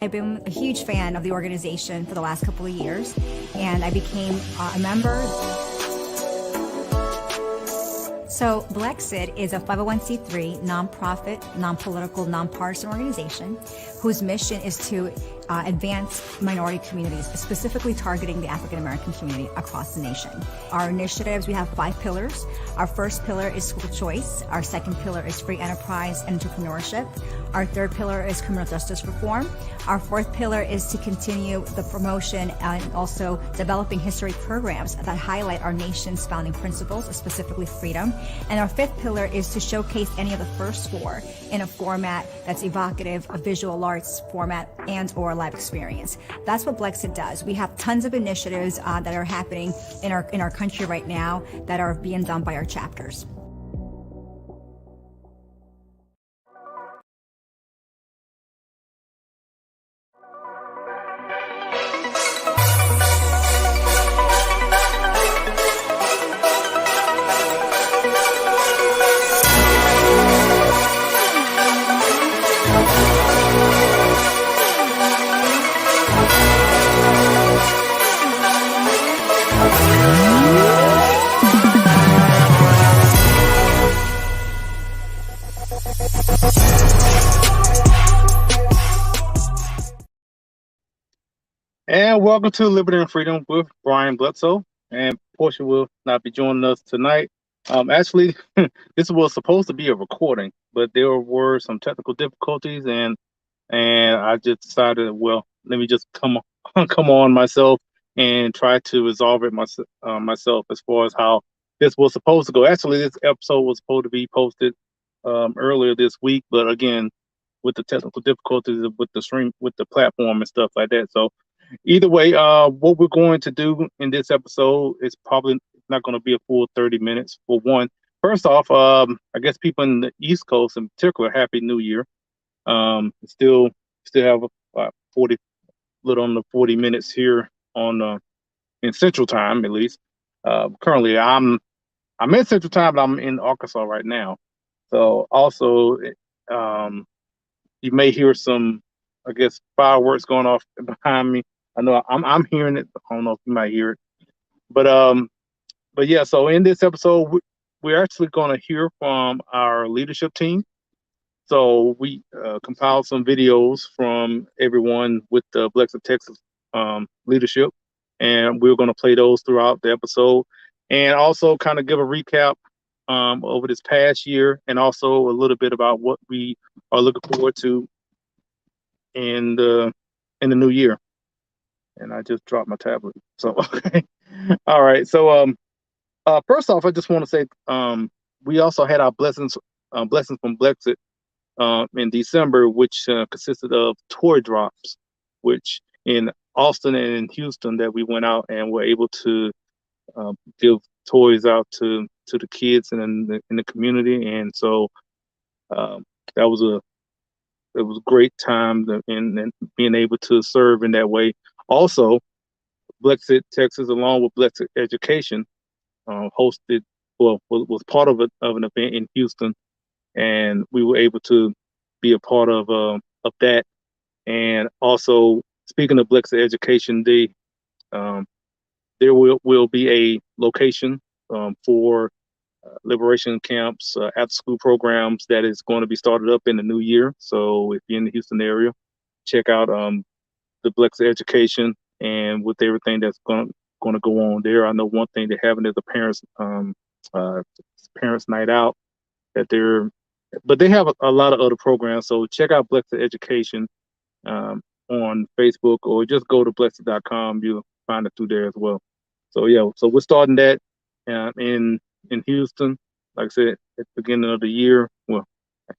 I've been a huge fan of the organization for the last couple of years, and I became a member. So BLEXIT is a 501c3 nonprofit, non-political, nonpartisan organization whose mission is to advance minority communities, specifically targeting the African American community across the nation. Our initiatives, we have 5 pillars. Our first pillar is school choice. Our second pillar is free enterprise and entrepreneurship. Our third pillar is criminal justice reform. Our fourth pillar is to continue the promotion and also developing history programs that highlight our nation's founding principles, specifically freedom. And our fifth pillar is to showcase any of the first 4 in a format that's evocative, a visual arts format, and or live experience. That's what BLEXIT does. We have tons of initiatives that are happening in our country right now that are being done by our chapters. And welcome to Liberty and Freedom with Brian Bledsoe. And Portia will not be joining us tonight. Actually, this was supposed to be a recording, but there were some technical difficulties, and I just decided, well, let me just come on myself and try to resolve it myself as far as how this was supposed to go. Actually, this episode was supposed to be posted earlier this week, but again, with the technical difficulties with the stream, with the platform and stuff like that. So either way, what we're going to do in this episode is probably not going to be a full 30 minutes. For one, first off, I guess people in the East Coast in particular, Happy New Year. Still have 40, little under 40 minutes here on in Central Time, at least. Currently, I'm in Central Time, but I'm in Arkansas right now. So also, you may hear some, I guess, fireworks going off behind me. I know I'm hearing it. I don't know if you might hear it, but yeah. So in this episode, we're actually going to hear from our leadership team. So we compiled some videos from everyone with the BLEXIT Texas leadership, and we're going to play those throughout the episode, and also kind of give a recap over this past year, and also a little bit about what we are looking forward to in the new year. And I just dropped my tablet. So, okay. All right. So, first off, I just want to say we also had our blessings from BLEXIT in December, which consisted of toy drops, which in Austin and in Houston that we went out and were able to give toys out to the kids in the community. And so it was a great time and being able to serve in that way. Also, BLEXIT Texas, along with BLEXIT Education, was part of an event in Houston, and we were able to be a part of that. And also, speaking of BLEXIT Education, there will be a location for liberation camps, after-school programs that is going to be started up in the new year. So if you're in the Houston area, check out the BLEXIT Education, and with everything that's going to go on there. I know one thing they're having is a parents night out but they have a lot of other programs. So check out BLEXIT Education on Facebook, or just go to BLEXIT.com. You'll find it through there as well. So yeah, so we're starting that in Houston, like I said, at the beginning of the year. Well,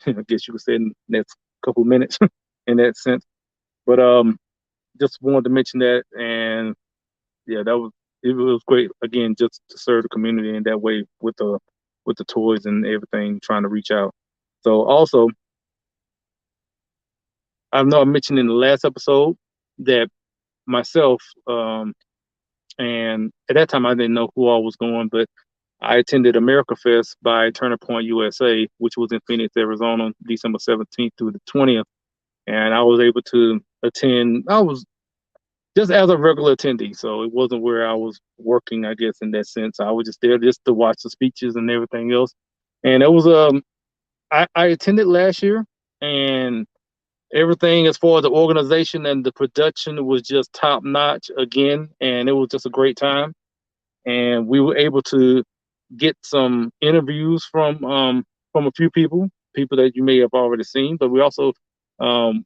I guess you could say in the next couple of minutes in that sense. But just wanted to mention that, and yeah, it was great again, just to serve the community in that way with the toys and everything, trying to reach out. So also, I know I mentioned in the last episode that myself, and at that time I didn't know who all was going, but I attended America Fest by Turner Point USA, which was in Phoenix, Arizona, December 17th through the 20th. And I was able to attend. I was just as a regular attendee, so it wasn't where I was working, I guess, in that sense. I was just there just to watch the speeches and everything else. And it was I attended last year, and everything as far as the organization and the production was just top notch again, and it was just a great time. And we were able to get some interviews from a few people that you may have already seen, but we also um,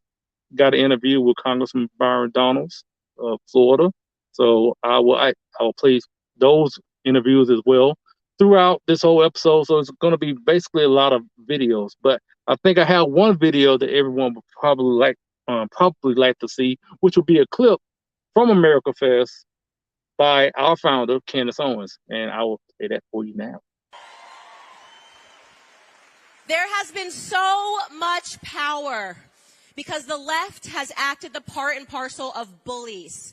got an interview with Congressman Byron Donalds of Florida. So I will play those interviews as well throughout this whole episode. So it's going to be basically a lot of videos. But I think I have one video that everyone would probably like to see, which will be a clip from America Fest by our founder, Candace Owens, and I will play that for you now. There has been so much power because the left has acted the part and parcel of bullies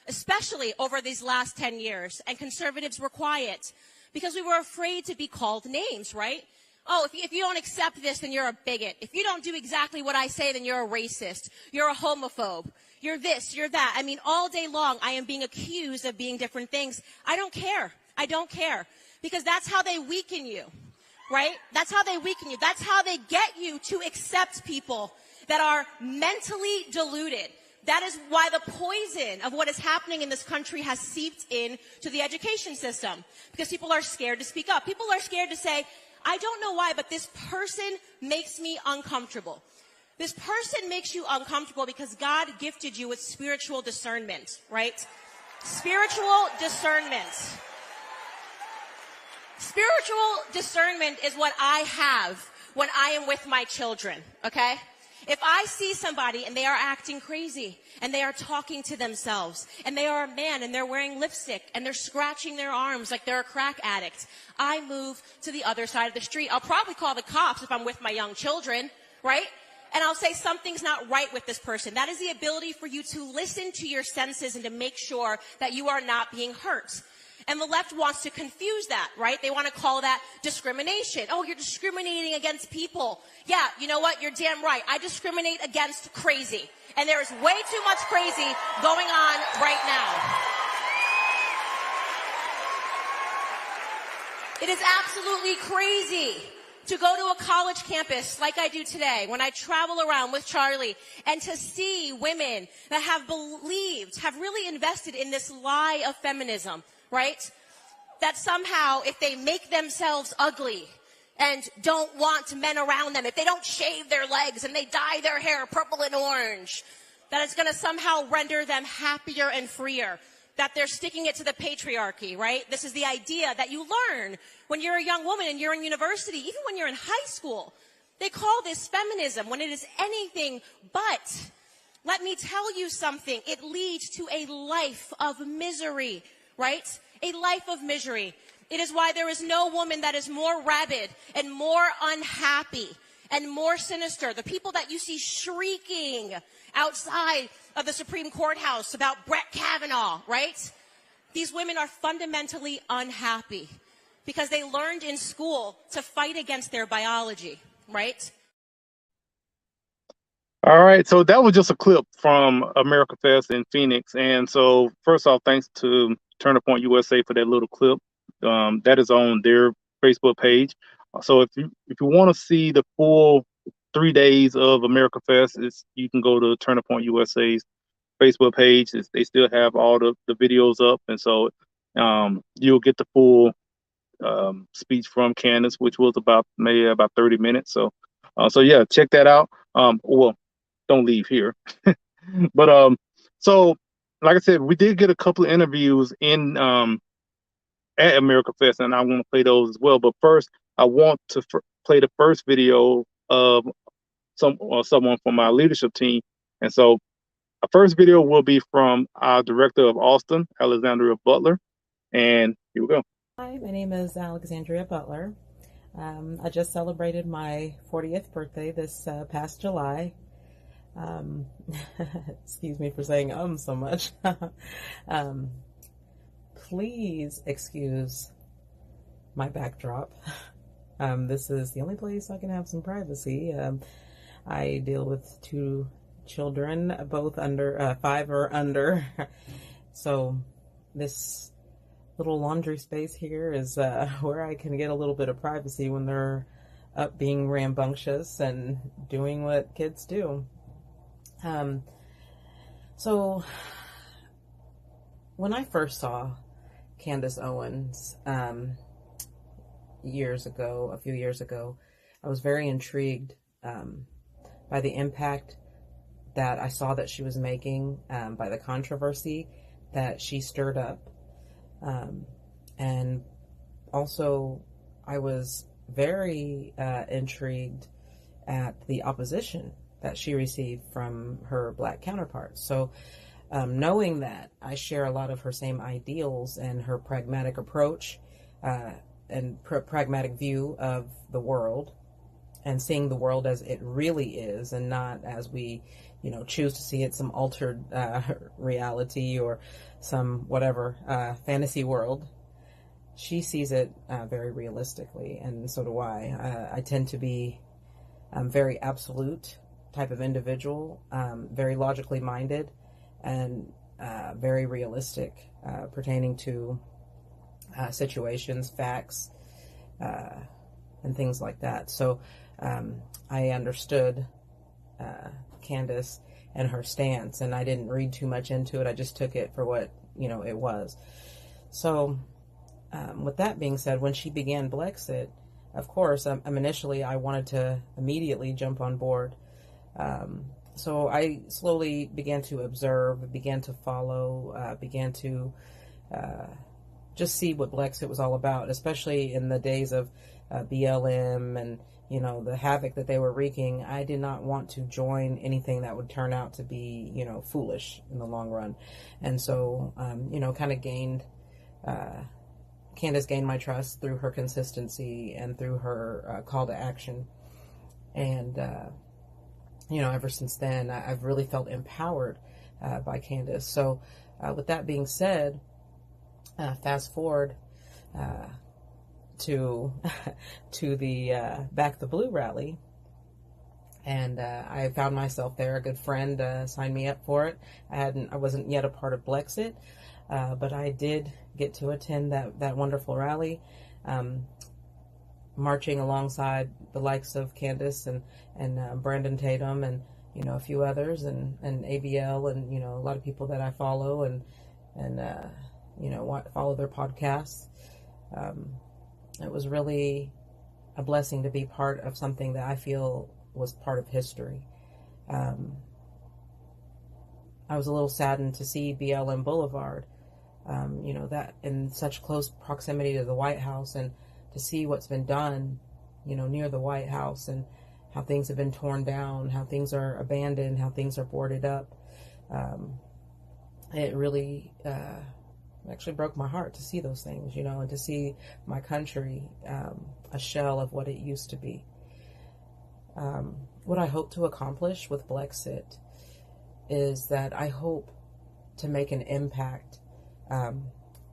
especially over these last 10 years. And conservatives were quiet because we were afraid to be called names, right? Oh, if you don't accept this, then you're a bigot. If you don't do exactly what I say, then you're a racist. You're a homophobe. You're this, you're that. I mean, all day long, I am being accused of being different things. I don't care. I don't care. Because that's how they weaken you, right? That's how they weaken you. That's how they get you to accept people that are mentally deluded. That is why the poison of what is happening in this country has seeped into the education system. Because people are scared to speak up. People are scared to say, I don't know why, but this person makes me uncomfortable. This person makes you uncomfortable because God gifted you with spiritual discernment, right? Spiritual discernment. Spiritual discernment is what I have when I am with my children, okay? If I see somebody and they are acting crazy and they are talking to themselves and they are a man and they're wearing lipstick and they're scratching their arms like they're a crack addict, I move to the other side of the street. I'll probably call the cops if I'm with my young children, right? And I'll say something's not right with this person. That is the ability for you to listen to your senses and to make sure that you are not being hurt. And the left wants to confuse that, right? They want to call that discrimination. Oh, you're discriminating against people. Yeah, you know what? You're damn right. I discriminate against crazy. And there is way too much crazy going on right now. It is absolutely crazy to go to a college campus like I do today when I travel around with Charlie and to see women that have really invested in this lie of feminism, right? That somehow if they make themselves ugly and don't want men around them, if they don't shave their legs and they dye their hair purple and orange, that it's going to somehow render them happier and freer. That they're sticking it to the patriarchy, right? This is the idea that you learn when you're a young woman and you're in university, even when you're in high school. They call this feminism when it is anything but. Let me tell you something. It leads to a life of misery, right? A life of misery. It is why there is no woman that is more rabid and more unhappy and more sinister. The people that you see shrieking outside of the Supreme Courthouse about Brett Kavanaugh, right? These women are fundamentally unhappy because they learned in school to fight against their biology, right? All right, so that was just a clip from America Fest in Phoenix. And so first off, thanks to Turner Point USA for that little clip. That is on their Facebook page. So if you want to see the full 3 days of America Fest, you can go to Turner Point USA's Facebook page. They still have all the videos up, and so you'll get the full speech from Candace, which was maybe about 30 minutes. So yeah, check that out. Well, don't leave here. But so like I said, we did get a couple of interviews in at America Fest, and I want to play those as well. But first, I want to play the first video of someone from our leadership team. And so our first video will be from our director of Austin, Alexandria Butler. And here we go. Hi, my name is Alexandria Butler. I just celebrated my 40th birthday this past July. Excuse me for saying so much. Please excuse my backdrop. This is the only place I can have some privacy. I deal with two children, both under 5 or under. So this little laundry space here is where I can get a little bit of privacy when they're up being rambunctious and doing what kids do. So when I first saw Candace Owens a few years ago, I was very intrigued by the impact that I saw that she was making, by the controversy that she stirred up. And also, I was very intrigued at the opposition that she received from her Black counterparts. So, knowing that I share a lot of her same ideals and her pragmatic approach and pragmatic view of the world, and seeing the world as it really is and not as we, choose to see it, some altered reality or some whatever fantasy world. She sees it very realistically, and so do I. I tend to be very absolute type of individual, very logically minded, and very realistic pertaining to situations, facts, and things like that. So I understood Candace and her stance, and I didn't read too much into it. I just took it for what it was. So with that being said, when she began BLEXIT, of course, initially I wanted to immediately jump on board. So I slowly began to observe, began to follow, began to just see what BLEXIT was all about, especially in the days of BLM and the havoc that they were wreaking. I did not want to join anything that would turn out to be foolish in the long run. And so kind of Candace gained my trust through her consistency and through her call to action. And ever since then, I've really felt empowered by Candace. So with that being said, fast forward to the Back the Blue rally, and I found myself there. A good friend signed me up for it. I wasn't yet a part of BLEXIT, but I did get to attend that wonderful rally, marching alongside the likes of Candace and Brandon Tatum and a few others, and ABL, and a lot of people that I follow and follow their podcasts. It was really a blessing to be part of something that I feel was part of history. I was a little saddened to see BLM Boulevard, that in such close proximity to the White House, and to see what's been done, near the White House, and how things have been torn down, how things are abandoned, how things are boarded up. It really actually broke my heart to see those things, and to see my country a shell of what it used to be. What I hope to accomplish with BLEXIT is that I hope to make an impact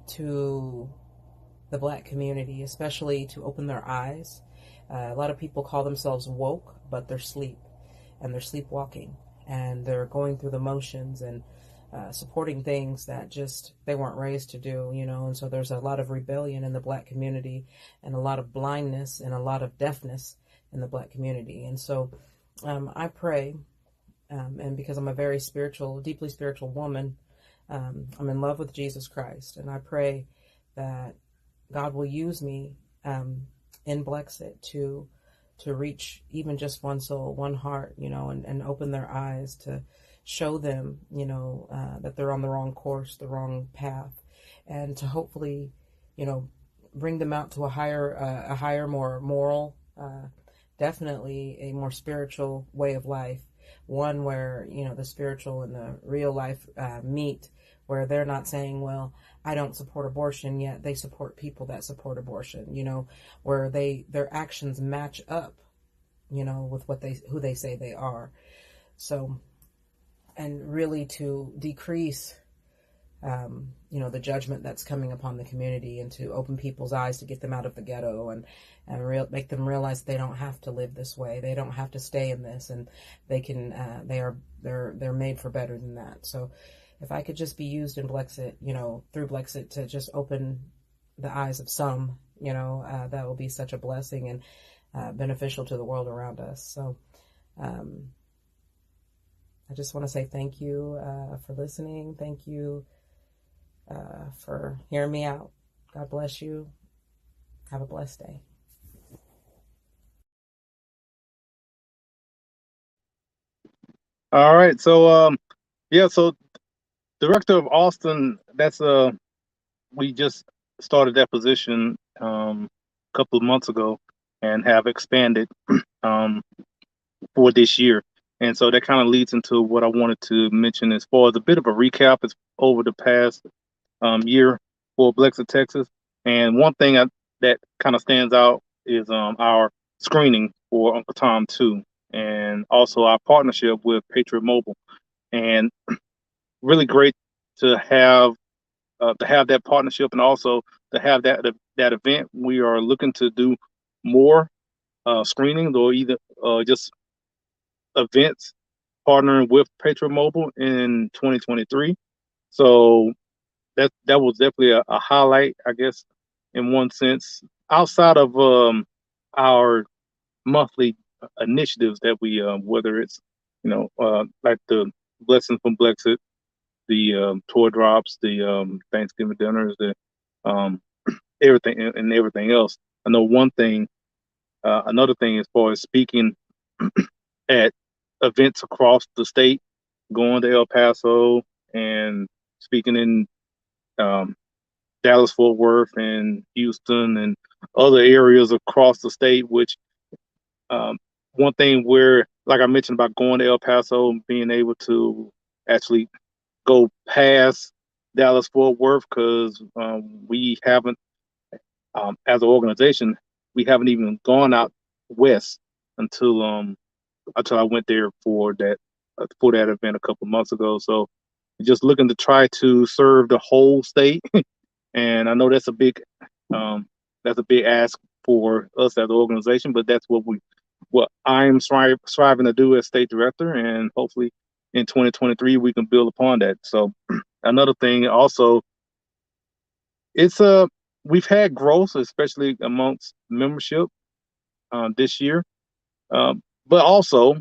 to the Black community, especially to open their eyes. A lot of people call themselves woke, but they're asleep, and they're sleepwalking, and they're going through the motions and supporting things that just they weren't raised to do, and so there's a lot of rebellion in the Black community, and a lot of blindness and a lot of deafness in the Black community. And so I pray, and because I'm a very deeply spiritual woman, I'm in love with Jesus Christ, and I pray that God will use me in BLEXIT to reach even just one soul, one heart, and open their eyes, to show them, that they're on the wrong course, the wrong path, and to hopefully, bring them out to a higher, more moral, definitely a more spiritual way of life, one where, the spiritual and the real life meet, where they're not saying, well, I don't support abortion, yet they support people that support abortion, where their actions match up, with who they say they are. So, and really to decrease the judgment that's coming upon the community, and to open people's eyes to get them out of the ghetto, and make them realize they don't have to live this way. They don't have to stay in this, and they can, they're made for better than that. So if I could just be used in BLEXIT, through BLEXIT to just open the eyes of some, that will be such a blessing and beneficial to the world around us. So I just want to say thank you for listening. Thank you for hearing me out. God bless you. Have a blessed day. All right. So so Director of Austin, that's we just started that position a couple of months ago and have expanded for this year. And so that kind of leads into what I wanted to mention as far as a bit of a recap is over the past year for BLEXIT Texas. And one thing that kind of stands out is our screening for Uncle Tom 2, and also our partnership with Patriot Mobile. And really great to have that partnership, and also to have that event. We are looking to do more screenings, or either just events partnering with Patriot Mobile in 2023. So that was definitely a highlight, I guess, in one sense. Outside of our monthly initiatives that we, whether it's like the Blessings from BLEXIT, the toy drops, the Thanksgiving dinners, the um, everything and everything else. I know another thing as far as speaking at events across the state, going to El Paso and speaking in um, Dallas, Fort Worth, and Houston, and other areas across the state. Which one thing where, like I mentioned about going to El Paso, being able to actually go past Dallas, Fort Worth, because we haven't, as an organization, we haven't even gone out west until I went there for that event a couple months ago. So just looking to try to serve the whole state. And I know that's a big ask for us as an organization, but that's what I'm striving to do as state director, and hopefully in 2023 we can build upon that. So another thing also, it's we've had growth, especially amongst membership this year, but also,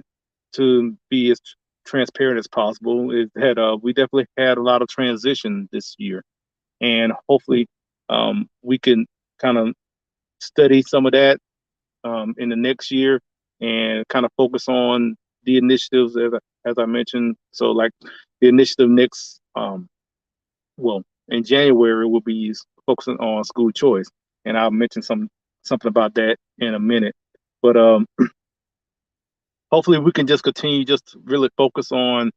to be as transparent as possible, is that we definitely had a lot of transition this year, and hopefully we can kind of study some of that in the next year, and kind of focus on the initiatives as I mentioned. So like the initiative next, in January, will be focusing on school choice, and I'll mention something about that in a minute. But hopefully we can just continue just really focus on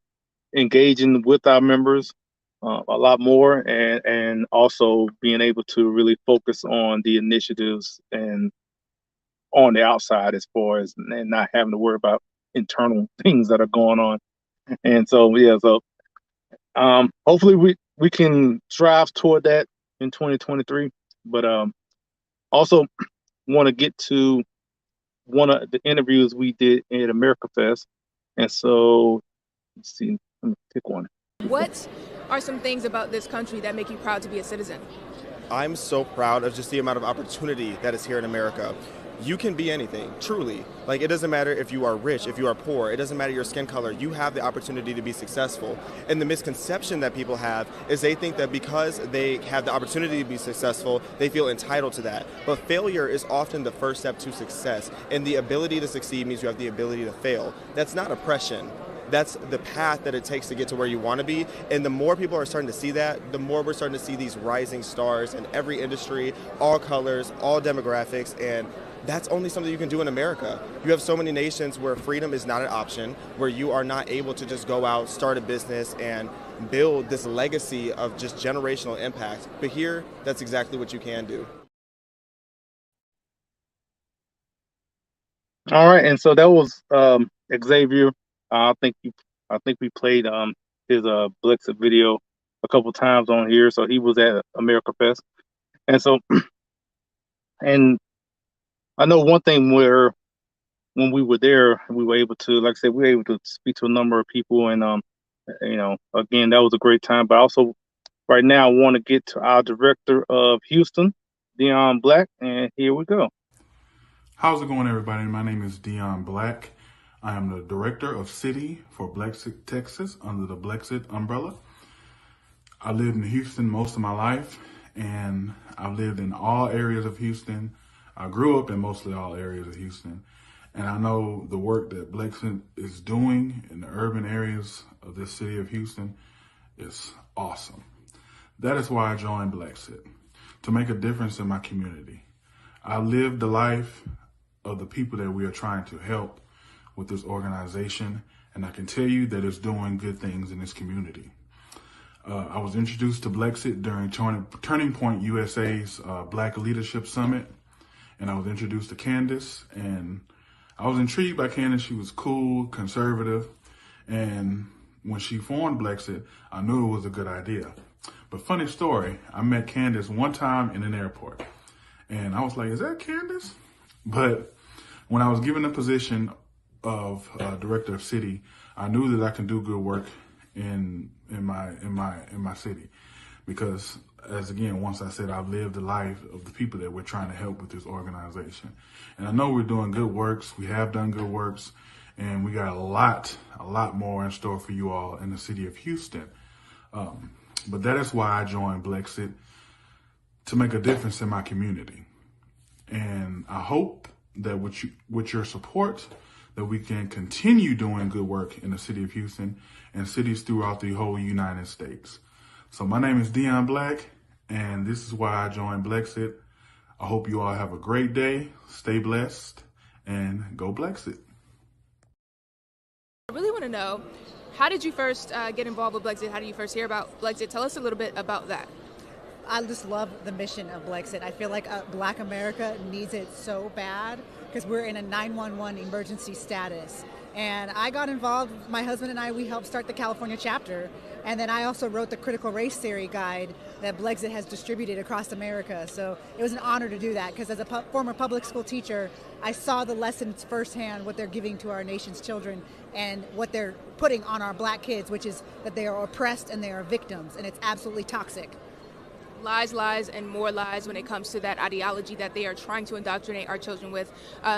engaging with our members a lot more, and also being able to really focus on the initiatives and on the outside, as far as, and not having to worry about internal things that are going on. And so hopefully we can strive toward that in 2023. But also want to get to one of the interviews we did at America Fest. And so let's see, let me pick one. What are some things about this country that make you proud to be a citizen? I'm so proud of just the amount of opportunity that is here in America. You can be anything, truly. Like, it doesn't matter if you are rich, if you are poor, it doesn't matter your skin color, you have the opportunity to be successful. And the misconception that people have is they think that because they have the opportunity to be successful, they feel entitled to that. But failure is often the first step to success, and the ability to succeed means you have the ability to fail. That's not oppression. That's the path that it takes to get to where you want to be. And the more people are starting to see that, the more we're starting to see these rising stars in every industry, all colors, all demographics, and that's only something you can do in America. You have so many nations where freedom is not an option, where you are not able to just go out, start a business, and build this legacy of just generational impact. But here, that's exactly what you can do. All right, and so that was Xavier. I think we played his BLEXIT video a couple times on here. So he was at America Fest, and so and I know one thing where when we were there, we were able to, like I said, we were able to speak to a number of people, and again, that was a great time. But also, right now, I want to get to our director of Houston, Dion Black, and here we go. How's it going, everybody? My name is Dion Black. I am the director of City for BLEXIT Texas under the BLEXIT umbrella. I lived in Houston most of my life, and I've lived in all areas of Houston. I grew up in mostly all areas of Houston, and I know the work that BLEXIT is doing in the urban areas of this city of Houston is awesome. That is why I joined BLEXIT, to make a difference in my community. I live the life of the people that we are trying to help with this organization, and I can tell you that it's doing good things in this community. I was introduced to BLEXIT during Turning Point USA's Black Leadership Summit, and I was introduced to Candace, and I was intrigued by Candace. She was cool, conservative, and when she formed BLEXIT, I knew it was a good idea. But funny story, I met Candace one time in an airport, and I was like, is that Candace? But when I was given the position of director of city, I knew that I can do good work in my city, because once I said, I've lived the life of the people that we're trying to help with this organization, and I know we're doing good works. We have done good works, and we got a lot more in store for you all in the city of Houston. But that is why I joined BLEXIT, to make a difference in my community. And I hope that with your support, that we can continue doing good work in the city of Houston and cities throughout the whole United States. So my name is Dion Black, and this is why I joined BLEXIT. I hope you all have a great day, stay blessed, and go BLEXIT. I really want to know, how did you first get involved with BLEXIT? How did you first hear about BLEXIT? Tell us a little bit about that. I just love the mission of BLEXIT. I feel like Black America needs it so bad, because we're in a 911 emergency status. And I got involved, my husband and I, we helped start the California chapter. And then I also wrote the critical race theory guide that BLEXIT has distributed across America. So it was an honor to do that, because as a former public school teacher, I saw the lessons firsthand, what they're giving to our nation's children and what they're putting on our Black kids, which is that they are oppressed and they are victims, and it's absolutely toxic. Lies, lies, and more lies when it comes to that ideology that they are trying to indoctrinate our children with.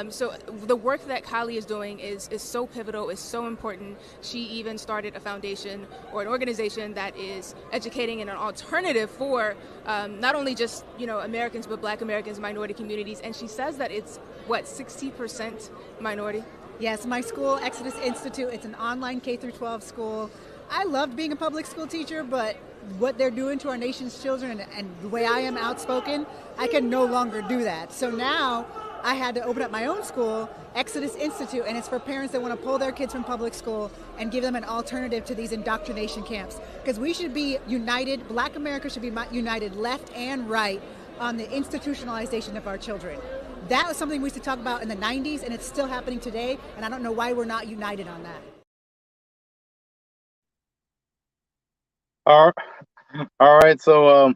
So the work that Kylie is doing is so pivotal, is so important. She even started a foundation or an organization that is educating in an alternative for not only just Americans, but Black Americans, minority communities. And she says that it's, 60% minority? Yes, my school, Exodus Institute, it's an online K-12 school. I loved being a public school teacher, but what they're doing to our nation's children and the way I am outspoken, I can no longer do that. So now I had to open up my own school, Exodus Institute, and it's for parents that want to pull their kids from public school and give them an alternative to these indoctrination camps. Because we should be united, Black America should be united left and right on the institutionalization of our children. That was something we used to talk about in the 90s, and it's still happening today, and I don't know why we're not united on that. All right. So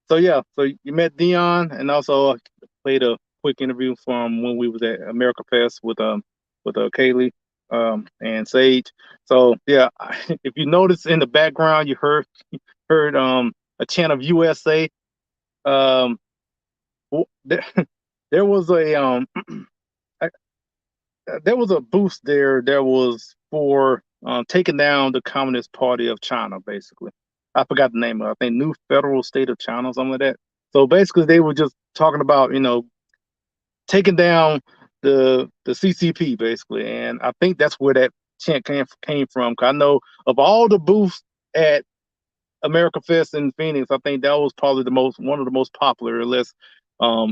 you met Dion, and also played a quick interview from when we was at America Fest with Kaylee and Sage. So yeah, if you notice in the background, you heard a chant of USA. There was a there was a boost there that was for taking down the Communist Party of China, basically. I forgot the name of it. I think New Federal State of China or something like that. So basically they were just talking about, taking down the CCP, basically. And I think that's where that chant came from. 'Cause I know of all the booths at America Fest in Phoenix, I think that was probably one of the most popular, unless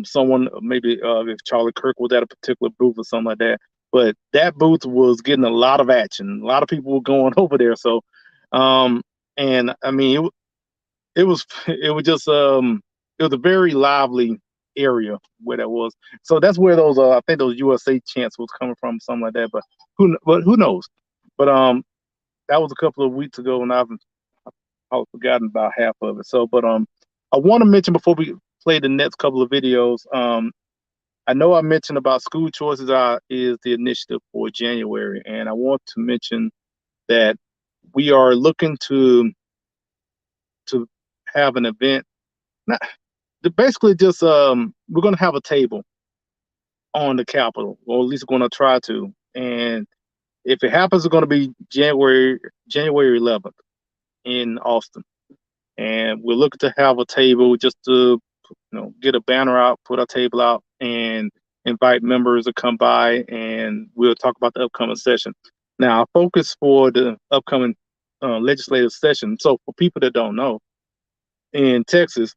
someone maybe if Charlie Kirk was at a particular booth or something like that. But that booth was getting a lot of action. A lot of people were going over there. So, and I mean, it was just it was a very lively area where that was. So that's where those I think those USA chants was coming from, something like that. But who knows? But that was a couple of weeks ago, and I forgotten about half of it. So, but I want to mention before we play the next couple of videos. I know I mentioned about school choices is the initiative for January, and I want to mention that we are looking to have an event. Not basically just we're going to have a table on the Capitol, or at least we're going to try to. And if it happens, it's going to be January 11th in Austin, and we're looking to have a table just to get a banner out, put our table out, and invite members to come by, and we'll talk about the upcoming session. Now, our focus for the upcoming legislative session. So, for people that don't know, in Texas,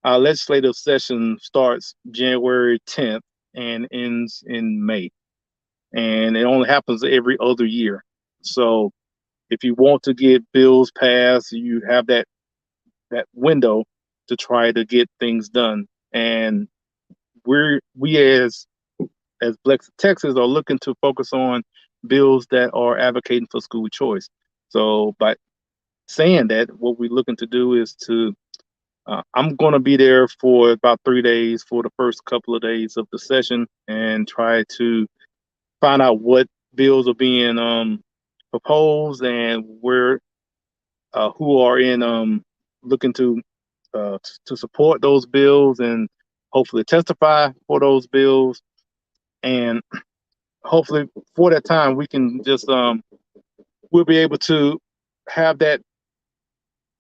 our legislative session starts January 10th and ends in May, and it only happens every other year. So, if you want to get bills passed, you have that window to try to get things done. And we as BLEXIT Texas are looking to focus on bills that are advocating for school choice. So by saying that, what we're looking to do is I'm going to be there for about 3 days for the first couple of days of the session and try to find out what bills are being proposed and who are in looking to support those bills and hopefully testify for those bills. And hopefully for that time, we can just, we'll be able to have that,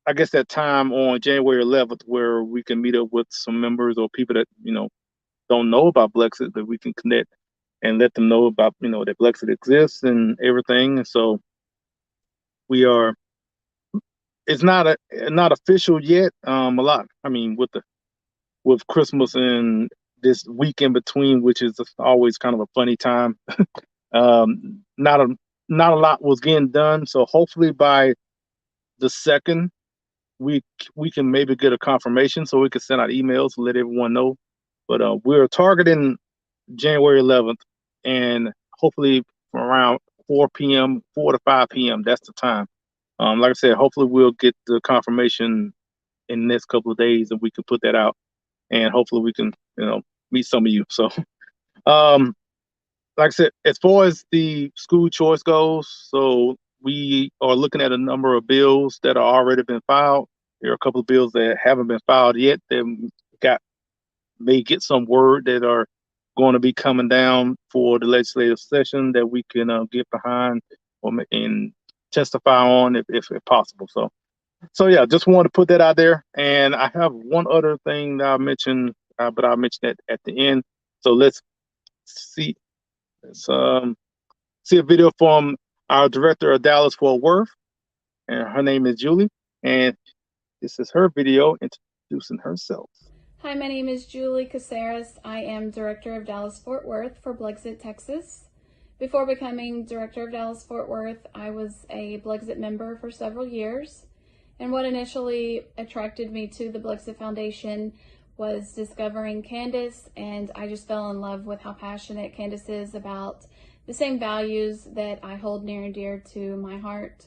I guess, that time on January 11th where we can meet up with some members or people that, don't know about BLEXIT, that we can connect and let them know about, that BLEXIT exists and everything. And so it's not official yet. A lot, I mean, with Christmas and this week in between, which is always kind of a funny time. Not a lot was getting done. So hopefully by the 2nd, we can maybe get a confirmation so we can send out emails to let everyone know. But we're targeting January 11th, and hopefully from around 4 to 5 p.m. That's the time. Like I said, hopefully we'll get the confirmation in the next couple of days, and we can put that out, and hopefully we can, meet some of you. So, like I said, as far as the school choice goes, so we are looking at a number of bills that are already been filed. There are a couple of bills that haven't been filed yet that may get some word that are going to be coming down for the legislative session that we can get behind and testify on if possible. So yeah, just wanted to put that out there. And I have one other thing that I mentioned, but I'll mention that at the end. So let's see a video from our director of Dallas Fort Worth, and her name is Julie, and this is her video introducing herself. Hi, my name is Julie Caceres. I am Director of Dallas Fort Worth for BLEXIT Texas. Before becoming Director of Dallas Fort Worth, I was a BLEXIT member for several years. And what initially attracted me to the BLEXIT Foundation was discovering Candace, and I just fell in love with how passionate Candace is about the same values that I hold near and dear to my heart.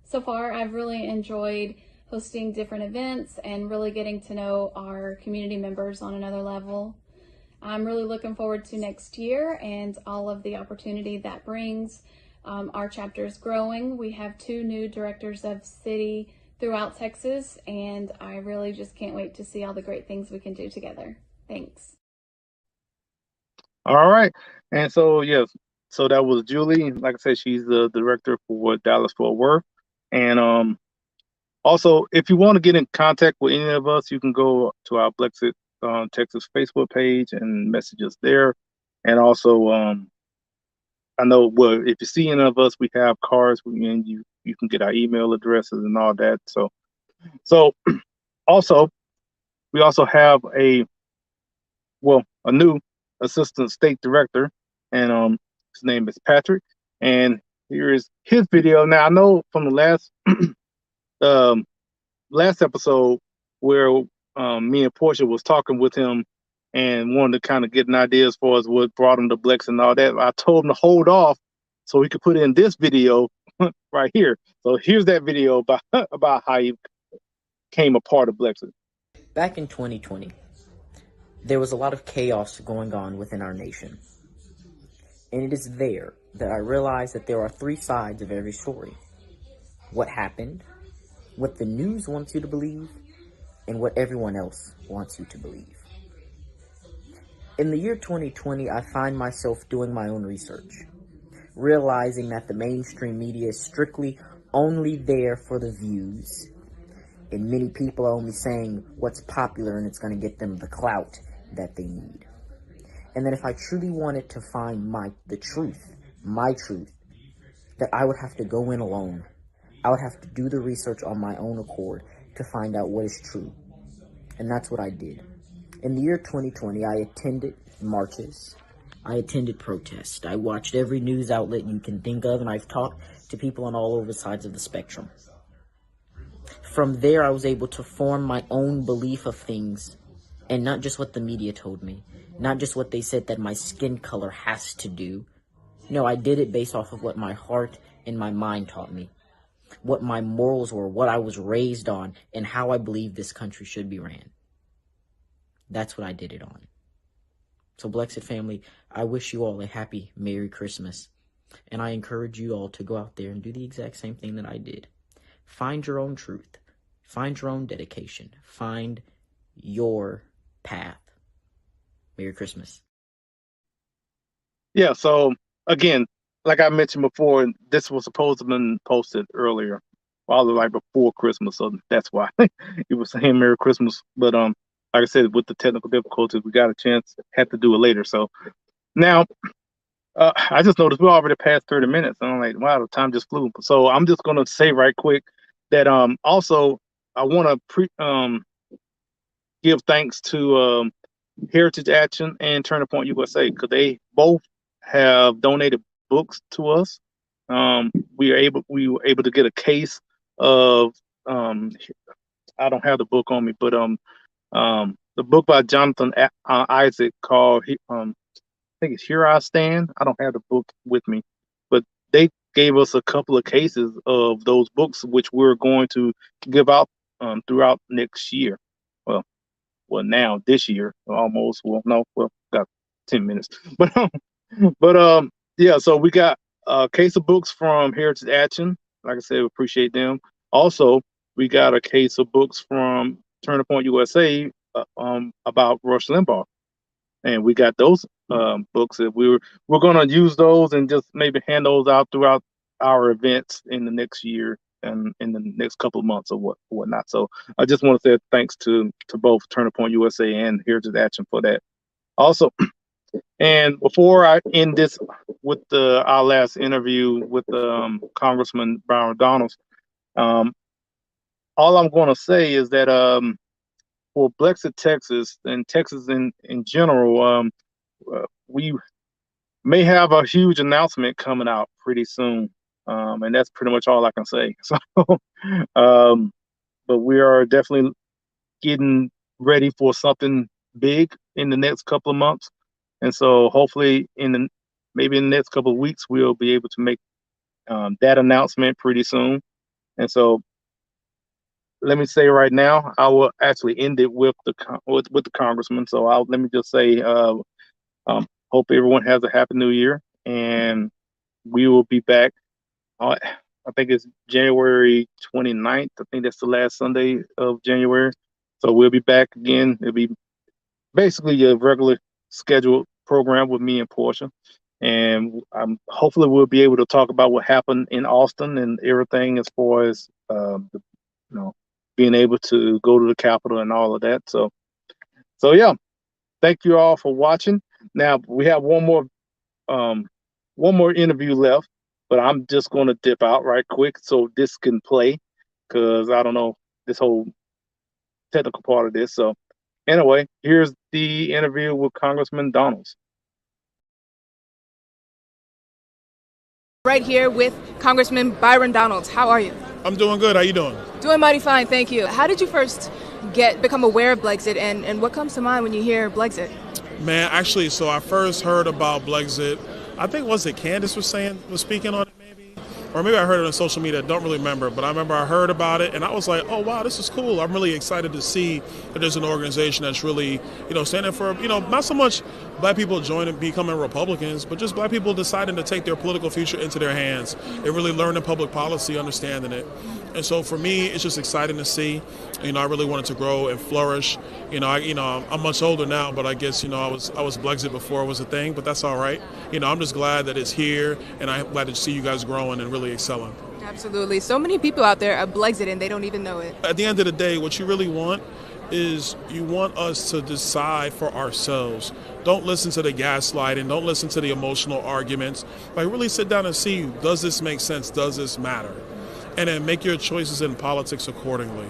So far, I've really enjoyed hosting different events and really getting to know our community members on another level. I'm really looking forward to next year and all of the opportunity that brings. Our chapter is growing. We have 2 new directors of city throughout Texas, and I really just can't wait to see all the great things we can do together. Thanks. All right. And so, yes, so that was Julie. Like I said, she's the director for Dallas Fort Worth. And also, if you want to get in contact with any of us, you can go to our BLEXIT Texas Facebook page and message us there. And also, I know, well, if you see any of us, we have cards, and you can get our email addresses and all that. So also, we also have a new assistant state director, and his name is Patrick. And here is his video. Now, I know from the last episode where me and Portia was talking with him and wanted to kind of get an idea as far as what brought him to BLEX and all that. I told him to hold off so he could put in this video right here. So here's that video about how he became a part of BLEXIT? Back in 2020, there was a lot of chaos going on within our nation. And it is there that I realized that there are three sides of every story. What happened, what the news wants you to believe, and what everyone else wants you to believe. In the year 2020, I find myself doing my own research, realizing that the mainstream media is strictly only there for the views, and many people are only saying what's popular and it's going to get them the clout that they need. And then if I truly wanted to find my truth, that I would have to go in alone. I would have to do the research on my own accord to find out what is true. And that's what I did. In the year 2020, I attended marches. I attended protests. I watched every news outlet you can think of, and I've talked to people on all over sides of the spectrum. From there, I was able to form my own belief of things, and not just what the media told me, not just what they said that my skin color has to do. No, I did it based off of what my heart and my mind taught me, what my morals were, what I was raised on, and how I believe this country should be ran. That's what I did it on. So BLEXIT family, I wish you all a happy Merry Christmas. And I encourage you all to go out there and do the exact same thing that I did. Find your own truth. Find your own dedication. Find your path. Merry Christmas. Yeah, so again, like I mentioned before, this was supposed to have been posted earlier, probably like before Christmas, so that's why it was saying Merry Christmas. But like I said, with the technical difficulties, we got a chance, had to do it later. So now, I just noticed we're already past 30 minutes. And I'm like, wow, the time just flew. So I'm just going to say right quick that also I want to give thanks to Heritage Action and Turning Point USA, because they both have donated books to us. We were able to get a case of I don't have the book on me, but the book by Jonathan Isaac called I think it's Here I Stand. I don't have the book with me, but they gave us a couple of cases of those books, which we're going to give out throughout next year. Well, now this year almost. Got 10 minutes, but yeah. So we got a case of books from Heritage Action. Like I said, we appreciate them. Also, we got a case of books from Turning Point USA about Rush Limbaugh, and we got those books that we're going to use those and just maybe hand those out throughout our events in the next year and in the next couple of months or whatnot. So I just want to say thanks to both Turning Point USA and Heritage Action for that. Also, and before I end this with our last interview with Congressman Byron Donalds, all I'm going to say is that for BLEXIT Texas and Texas in general, we may have a huge announcement coming out pretty soon, and that's pretty much all I can say. So, but we are definitely getting ready for something big in the next couple of months, and so hopefully maybe in the next couple of weeks we'll be able to make that announcement pretty soon. And so let me say right now, I will actually end it with the congressman. So let me just say, hope everyone has a happy new year, and we will be back. I think it's January 29th. I think that's the last Sunday of January. So we'll be back again. It'll be basically a regular scheduled program with me and Portia. And hopefully we'll be able to talk about what happened in Austin and everything as far as being able to go to the Capitol and all of that. So yeah, thank you all for watching. Now we have one more interview left, but I'm just going to dip out right quick so this can play, because I don't know this whole technical part of this. So anyway, here's the interview with Congressman Donalds. Right here with Congressman Byron Donalds. How are you? I'm doing good. How you doing? Doing mighty fine, thank you. How did you first become aware of BLEXIT, and what comes to mind when you hear BLEXIT? Man, actually, so I first heard about BLEXIT, I think was it Candace was speaking on it maybe? or maybe I heard it on social media. I don't really remember, but I remember I heard about it, and I was like, oh, wow, this is cool. I'm really excited to see that there's an organization that's really, standing for, not so much black people joining, becoming Republicans, but just black people deciding to take their political future into their hands and really learning public policy, understanding it. And so for me, it's just exciting to see. I really wanted to grow and flourish. I'm much older now, but I guess, I was BLEXIT before it was a thing, but that's all right. I'm just glad that it's here, and I'm glad to see you guys growing and really excelling. Absolutely. So many people out there are BLEXIT and they don't even know it. At the end of the day, what you really want is you want us to decide for ourselves. Don't listen to the gaslighting. Don't listen to the emotional arguments. Like, really sit down and see, does this make sense? Does this matter? And then make your choices in politics accordingly.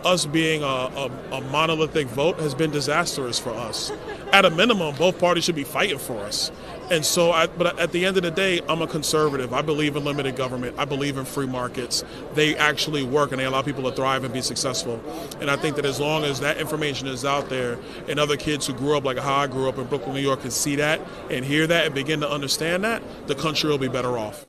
Us being a monolithic vote has been disastrous for us. At a minimum, both parties should be fighting for us. And so, but at the end of the day, I'm a conservative. I believe in limited government. I believe in free markets. They actually work, and they allow people to thrive and be successful. And I think that as long as that information is out there, and other kids who grew up like how I grew up in Brooklyn, New York, can see that and hear that and begin to understand that, the country will be better off.